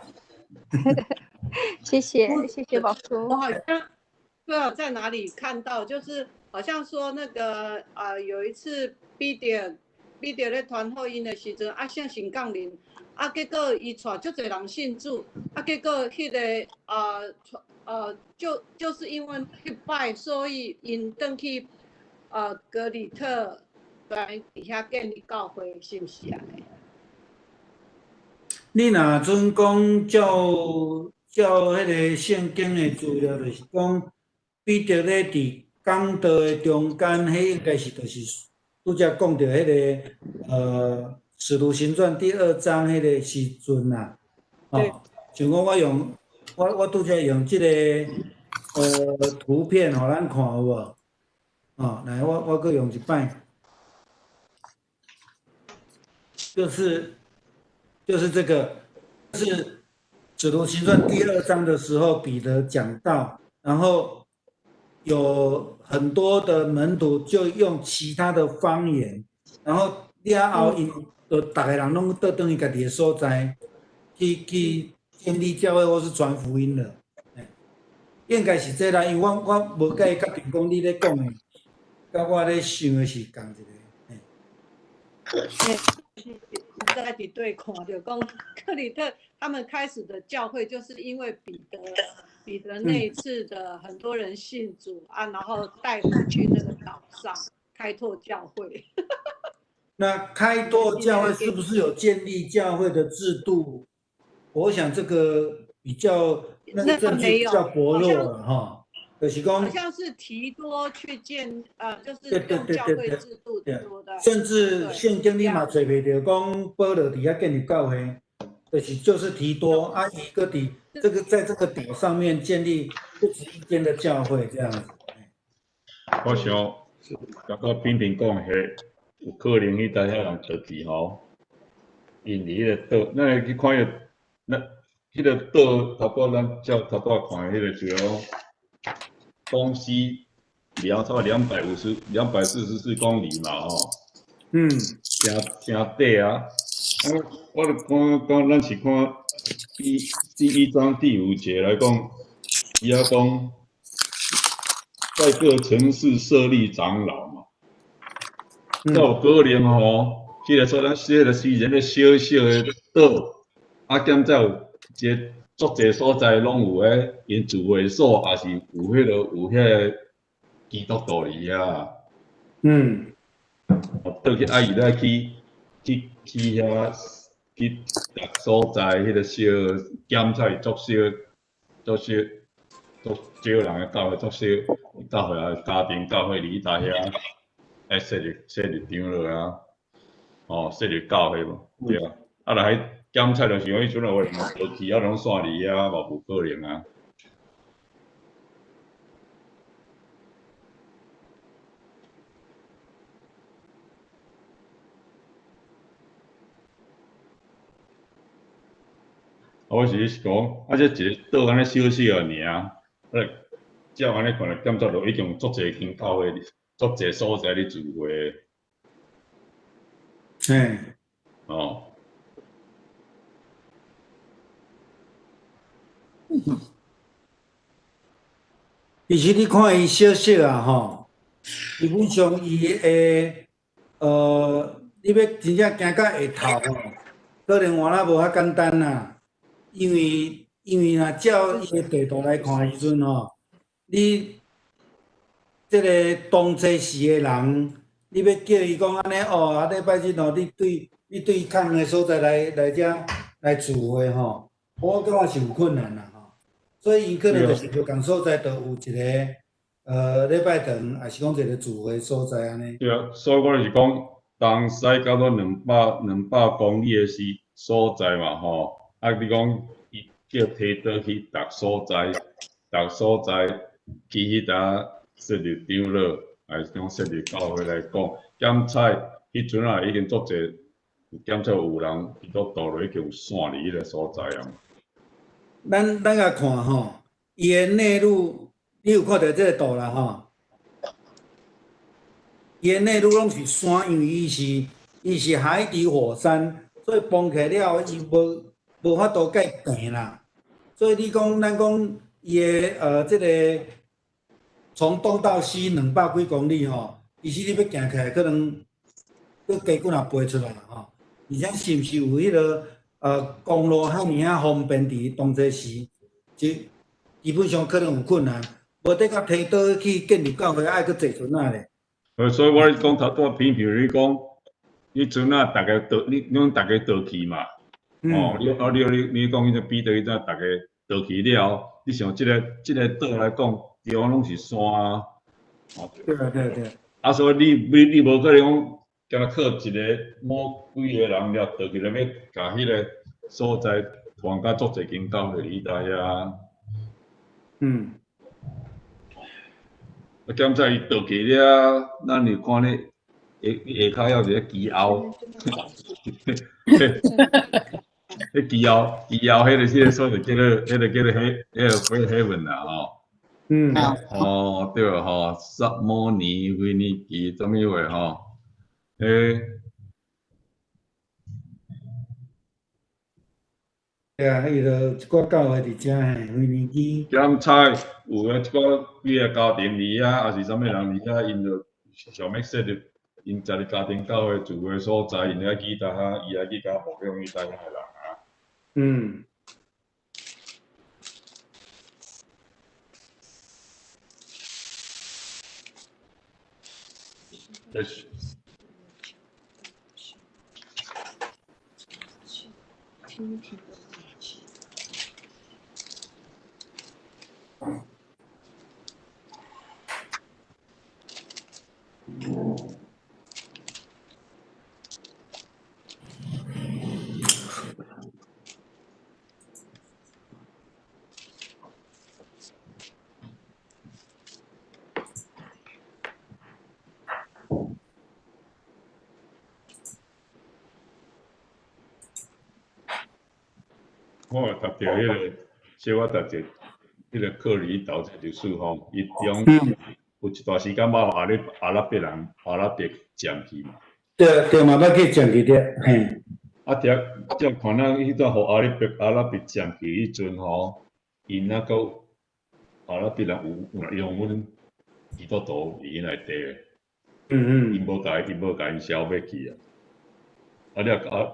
谢谢宝叔。我好像不知道在哪里看到，就是好像说那个有一次彼得咧传福音的时阵，像神降临。结果伊带足侪人信主，结果迄个就是因为失败，所以因转去格里特来底下建立教会，是不是安尼？你若准讲照迄个圣经的资料，就是讲彼得咧伫讲道的中间，迄应该是就是拄则讲到迄个使徒行传第2章迄个时阵啊，像讲我拄则用这个图片互咱看有无？来我搁用一摆，就是这个，是使徒行传第2章的时候，彼得讲道，然后有很多的门徒就用其他的方言，然后了后因。就大家人拢倒转去家己的所在，去建立教会或是传福音了。应该是这啦，因为我无甲伊确定讲你咧讲的，甲我咧想的是同一个。在比对看，就讲克里特他们开始的教会，就是因为彼得那一次的很多人信主然后带回去那个岛上开拓教会。那开拓教会是不是有建立教会的制度？我想这个比较那个证据比较薄弱了哈。就是讲，好像是提多去就是用教会制度的，对不对？甚至圣经里嘛找袂到讲保罗底下建立教会，就是提多一个在这个岛上面建立不止一间的教会这样子。我想，刚刚平平讲迄。有可能迄代遐人着治吼，因伫迄个岛，咱会去看迄个岛，差不多咱照差不多看迄个就东西差不多244公里嘛吼。真短啊！我就讲咱是看第1章第5节来讲，伊要讲在各城市设立长老嘛。到高陵吼，迄个说咱说个虽然个小小的岛，啊，兼再有一个足侪所在拢有诶因聚会所，也是有迄个基督徒伫遐。倒去阿姨来去遐去逐所在迄个小检菜足少人诶教会足少，教会啊家庭教会里大遐，设立场落啊，设立教会无对啊，啊来检菜就是讲迄阵有人过去啊，拢煞离啊，嘛无可能啊。我是讲，这一个岛安尼小小尔，照安尼看来，检查到已经足侪间教会，足侪所在咧聚会。其实你看伊小小啊吼，基本上伊的你要真正行到下头吼，可能原来无遐简单啦。因为若照伊的地图来看时阵吼，你即个同齐时的人，你要叫伊讲安尼礼拜日吼，你对空的所在来遮来聚会吼，我感觉是有困难啦吼。所以因可能就是着共所在，就有一个礼拜堂，也是讲一个聚会所在安尼。对啊，所以我就是讲，东西到到200公里的所在嘛吼。啊，你讲伊叫提倒去逐所在去迄搭设立长老，还是讲设立教会来讲，检菜迄阵啊已经足侪，检菜有人伊都倒落已经有线离迄个所在啊。咱甲看吼，伊的内陆，你有看到这个图啦吼？伊的内陆拢是山，因为伊是海底火山，所以崩起了后，伊无法度介平啦。所以你讲，咱讲伊的这个从东到西200几公里吼，其实你要行起来，可能佫加几若飞出来吼。而且是毋是有迄个公路遐尔啊方便伫当这时，基本上可能有困难。无得甲提倒去建立教会，爱佫坐船仔咧。所以我讲头拄偏偏你讲，迄阵啊，大家倒你讲大家倒去嘛。你讲迄个比对大家倒去了，你像即个岛来讲，地方拢是山啊。对啊。啊，所以你无可能讲，敢若靠一个某几个人了倒去了，要甲迄个所在团甲足侪间教会里大遐。啊，检在伊倒去了，咱就看咧，下骹还有一个基凹。迄基后，迄个所就叫做heaven 啦吼。对吼，萨摩尼维尼基怎么话吼？对啊，伊就一寡教会伫遮嘿，维尼基。检菜有诶几个家庭伫遐，也是啥物人伫遐，因就想要设立因家己家庭教会聚会所在，因遐去搭遐，伊遐去甲牧养伊搭遐诶人啊。我有读到迄个，小我读者迄个克里岛这历史吼，伊中有一段时间把阿拉伯人占去嘛。对嘛，要去占去的，嘿。照看咱迄阵互阿拉伯占据迄阵吼，因那个阿拉伯人有用阮基督徒伫内底诶，因无甲因消灭去啊。啊，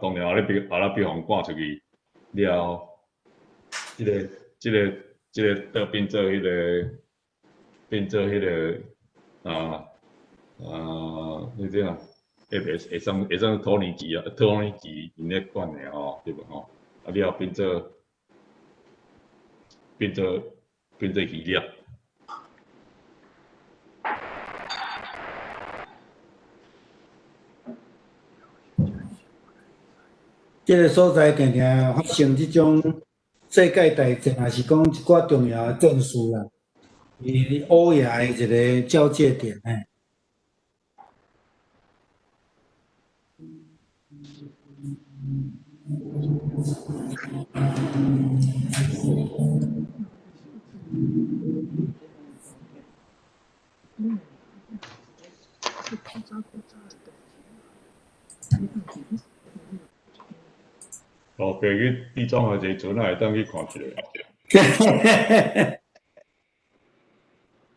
当然阿拉伯互赶出去了后，即个倒变做迄个迄种啊，会上土耳其因咧管诶吼，对无吼？啊了后变做希腊。这个所在定定发生这种世界大战，也是讲一寡重要的战事啦，伊欧亚的一个交界点诶。哦，可以去地中海这阵，会当去看一下。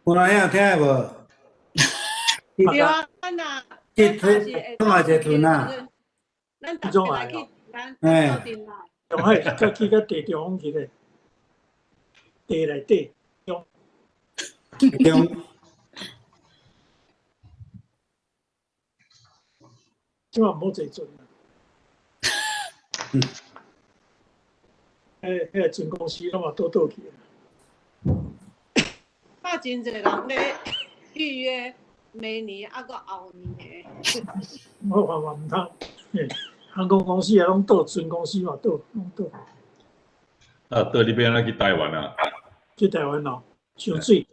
有哪样听无？对啊，咱若中海这阵啊，咱逐个来去咱斗阵来。上海甲去到地中海去咧，地内底中，即嘛无坐船啊。迄个船公司拢嘛倒去啊。真侪人咧预约明年啊，搁后年诶。我话毋通，航空公司也拢倒，船公司嘛倒，拢倒。啊，倒你要安怎去台湾啊？去台湾咯，上水。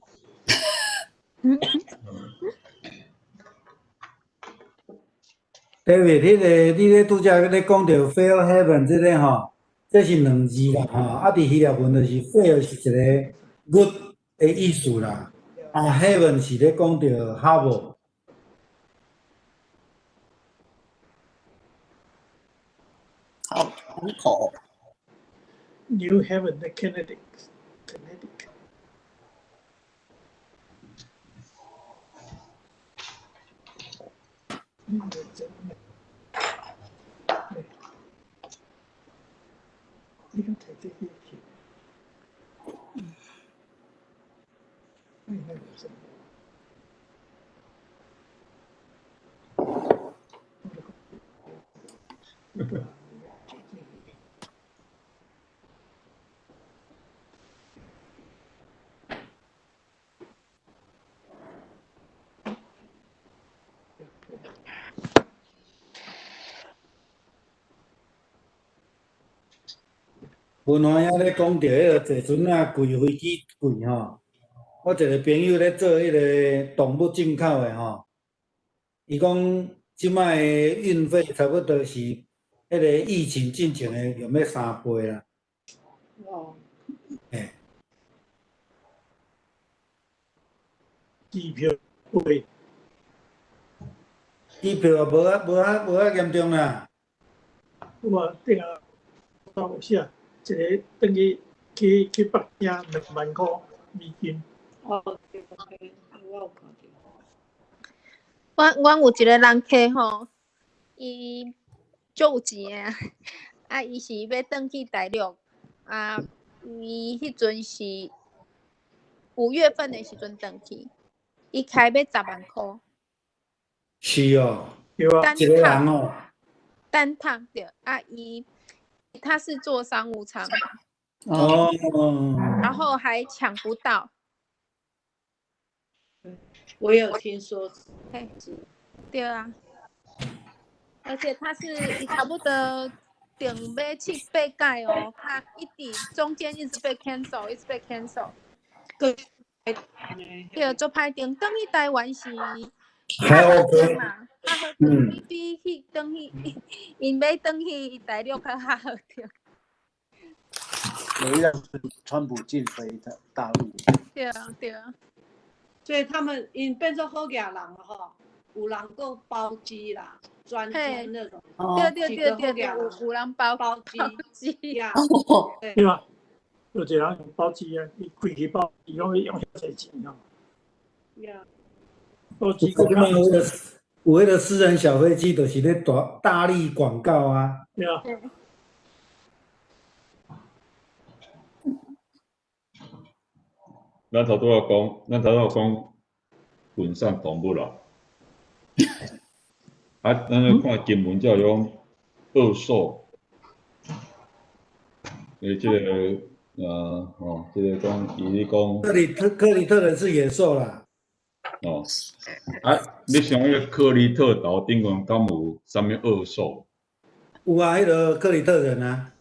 David，迄个你咧拄则咧讲到 fail heaven 这个吼，这是两字啦吼，啊，伫希腊文就是 fail 是一个 good 的意思啦，啊 heaven 是咧讲到 heaven。好堂口， New Haven 的 Connecticut。你讲睇这些去，文华仔咧讲到迄个坐船仔贵飞机贵吼，我一个朋友咧做迄个动物进口的吼，伊讲即摆的运费差不多是迄个疫情进前的用要3倍啦。哦。嘿。机票贵。机票也无啊严重啦。我顶下有写一个等于去北京2万块美金。哦，对，我有看到。阮有一个人客吼，伊足有钱啊，啊，伊是要转去大陆，啊，伊迄阵是5月份的时阵转去，伊开要10万块。是哦，对啊，一个人哦。单趟对啊，他是坐商务舱，哦，然后还抢不到。我有听说。嘿，对啊，而且他是差不多订要7、8届哦，他中间一直被 cancel， 一直被 cancel。对，做歹订，等去台湾是还 OK 嘛，较好订，比去等去，因要等去大陆较好订。有一让川普禁飞的大陆。对啊，对啊。所以他们因变做好野人了吼。有人讲包机啦，专租那种哦，对，有人包包机呀，哦，对吧？有一个人用包机啊，伊开去包机，用遐侪钱哦。呀，包机这个边有迄个私人小飞机，就是咧大力广告啊。对啊，咱头拄仔讲分散动物啦，啊，咱咧看金门叫讲恶兽，即个即个讲伊咧讲克里特人是野兽啦。哦，啊，你想迄个克里特岛顶悬敢有啥物恶兽？有啊，迄个克里特人啊。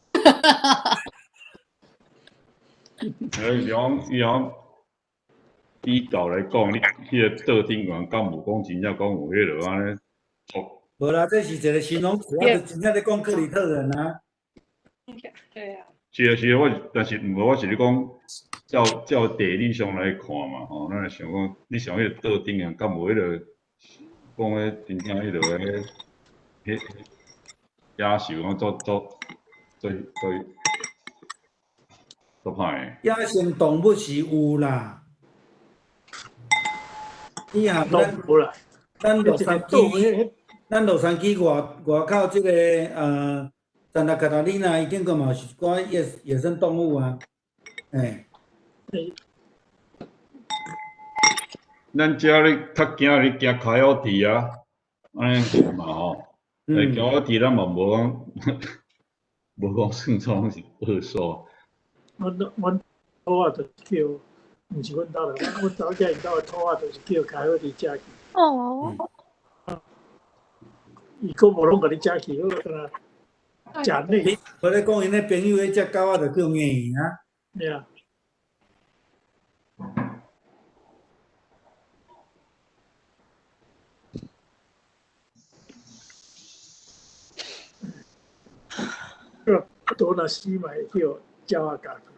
伊讲比较来讲，你迄个岛顶悬敢有讲真正讲有迄落安尼错？无啦，这是一个形容词，我就真正咧讲克里特人啊。对啊，是但是毋过我是咧讲，照地理上来看嘛，吼，咱想讲，你想迄个岛顶悬敢有迄落，讲迄真正迄落迄野兽讲做歹。野生动物是有啦。以后都无啦。咱洛这个杉岛矶，咱洛杉矶外口这个圣塔卡塔琳娜，伊顶个嘛是一寡野生动物啊。咱遮咧较惊咧行卡药地啊，安尼嘛吼。卡药地咱嘛无讲无讲算作是恶兽。阮土啊，就叫，毋是阮兜啦，阮早家因兜的土啊，就是叫开好伫遮去。哦，伊个无拢甲你遮去，好食内。我咧讲，因咧朋友迄只狗仔就叫咩啊？对啊。倒若死嘛会叫鸟仔咬。